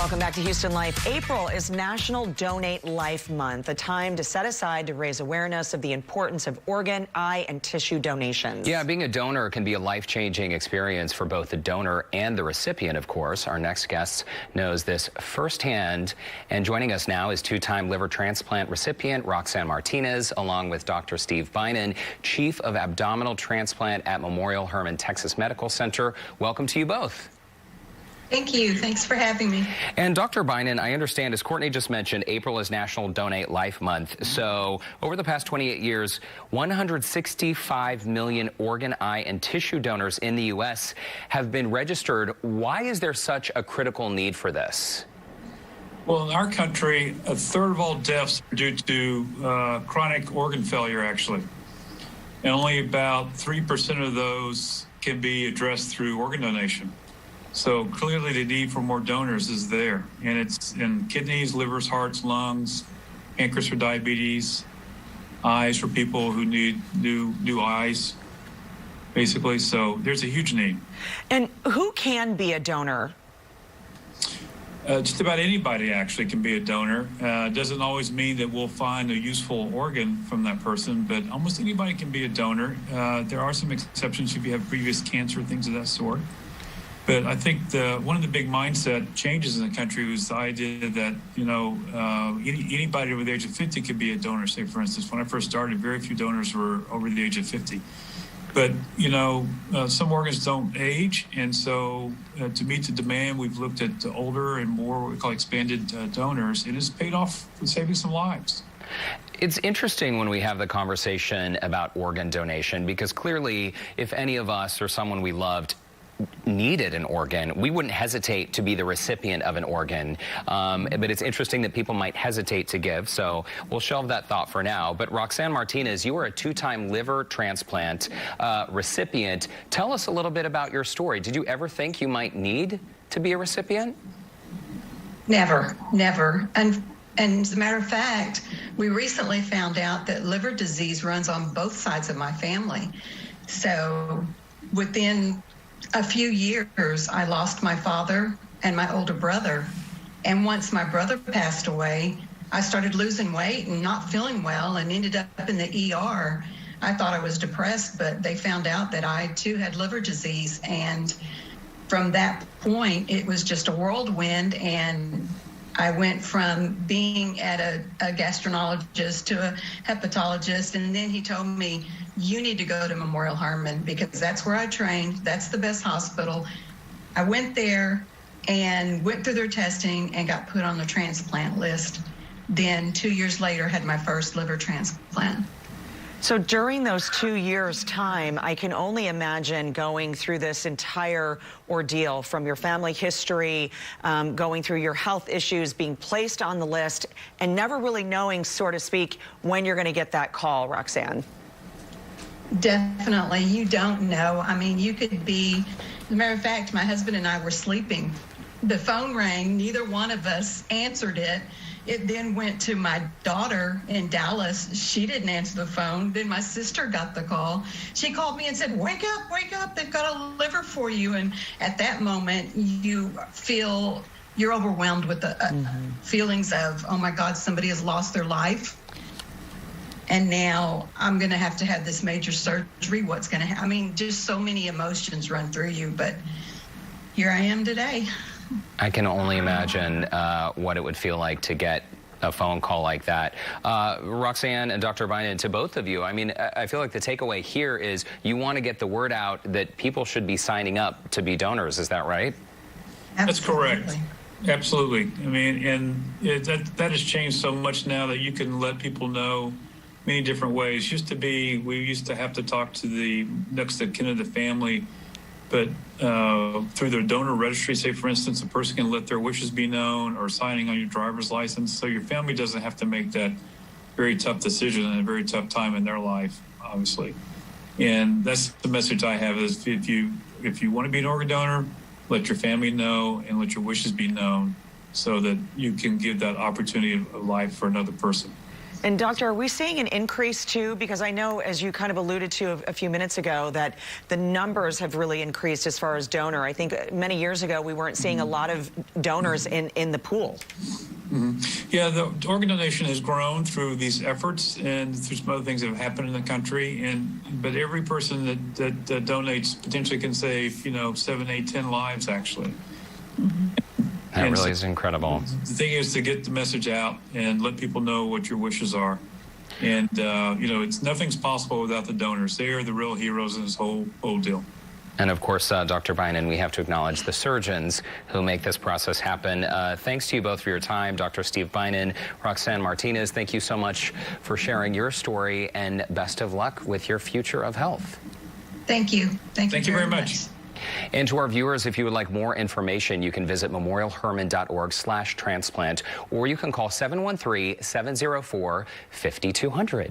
Welcome back to Houston Life. April is National Donate Life Month, a time to set aside to raise awareness of the importance of organ, eye, and tissue donations. Yeah, being a donor can be a life-changing experience for both the donor and the recipient, of course. Our next guest knows this firsthand, and joining us now is two-time liver transplant recipient Roxanne Martinez, along with Dr. Steve Bynon, Chief of Abdominal Transplant at Memorial Hermann Texas Medical Center. Welcome to you both. Thank you. Thanks for having me. And Dr. Bynon, I understand, as Courtney just mentioned, April is National Donate Life Month. So over the past 28 years, 165 million organ, eye, and tissue donors in the U.S. have been registered. Why is there such a critical need for this? Well, in our country, a third of all deaths are due to chronic organ failure, actually. And only about 3% of those can be addressed through organ donation. So clearly the need for more donors is there. And it's in kidneys, livers, hearts, lungs, pancreas for diabetes, eyes for people who need new eyes, basically. So there's a huge need. And who can be a donor? Just about anybody actually can be a donor. Doesn't always mean that we'll find a useful organ from that person, but almost anybody can be a donor. There are some exceptions if you have previous cancer, things of that sort. But I think one of the big mindset changes in the country was the idea that, anybody over the age of 50 could be a donor. Say, for instance, when I first started, very few donors were over the age of 50. But, some organs don't age. And so to meet the demand, we've looked at older and more what we call expanded donors. And it's paid off with saving some lives. It's interesting when we have the conversation about organ donation, because clearly if any of us or someone we loved needed an organ, we wouldn't hesitate to be the recipient of an organ. But it's interesting that people might hesitate to give, so we'll shelve that thought for now. But Roxanne Martinez, you are a two-time liver transplant recipient. Tell us a little bit about your story. Did you ever think you might need to be a recipient? Never, never. And as a matter of fact, we recently found out that liver disease runs on both sides of my family. So within a few years, I lost my father and my older brother. And once my brother passed away, I started losing weight and not feeling well and ended up in the ER. I thought I was depressed, but they found out that I too had liver disease. And from that point, it was just a whirlwind. And I went from being at a gastroenterologist to a hepatologist, and then he told me, you need to go to Memorial Hermann because that's where I trained. That's the best hospital. I went there and went through their testing and got put on the transplant list. Then 2 years later, had my first liver transplant. So during those 2 years' time, I can only imagine going through this entire ordeal from your family history, going through your health issues, being placed on the list, and never really knowing, so to speak, when you're going to get that call, Roxanne. Definitely. You don't know. I mean, you could be, as a matter of fact, my husband and I were sleeping. The phone rang. Neither one of us answered it. It then went to my daughter in Dallas. She didn't answer the phone. Then my sister got the call. She called me and said, wake up, they've got a liver for you. And at that moment, you feel you're overwhelmed with the feelings of, oh my God, somebody has lost their life. And now I'm going to have this major surgery. What's going to happen? I mean, just so many emotions run through you, but here I am today. I can only imagine what it would feel like to get a phone call like that. Roxanne and Dr. Bynon, to both of you, I mean, I feel like the takeaway here is you want to get the word out that people should be signing up to be donors. Is that right? That's correct. Absolutely. I mean, and that has changed so much now that you can let people know many different ways. We used to have to talk to the next of kin of the family, but through their donor registry, say for instance, a person can let their wishes be known or signing on your driver's license, so your family doesn't have to make that very tough decision at a very tough time in their life, obviously. And that's the message I have is if you want to be an organ donor, let your family know and let your wishes be known so that you can give that opportunity of life for another person. And doctor, are we seeing an increase too? Because I know, as you kind of alluded to a few minutes ago, that the numbers have really increased as far as donor. I think many years ago we weren't seeing a lot of donors in the pool. Yeah, the organ donation has grown through these efforts and through some other things that have happened in the country. But every person that donates potentially can save, 7, 8, 10 lives actually. That really is incredible. The thing is to get the message out and let people know what your wishes are. And, nothing's possible without the donors. They are the real heroes in this whole deal. And of course, Dr. Bynum, we have to acknowledge the surgeons who make this process happen. Thanks to you both for your time. Dr. Steve Bynum, Roxanne Martinez, thank you so much for sharing your story, and best of luck with your future of health. Thank you. Thank you very much. And to our viewers, if you would like more information, you can visit memorialhermann.org/transplant, or you can call 713-704-5200.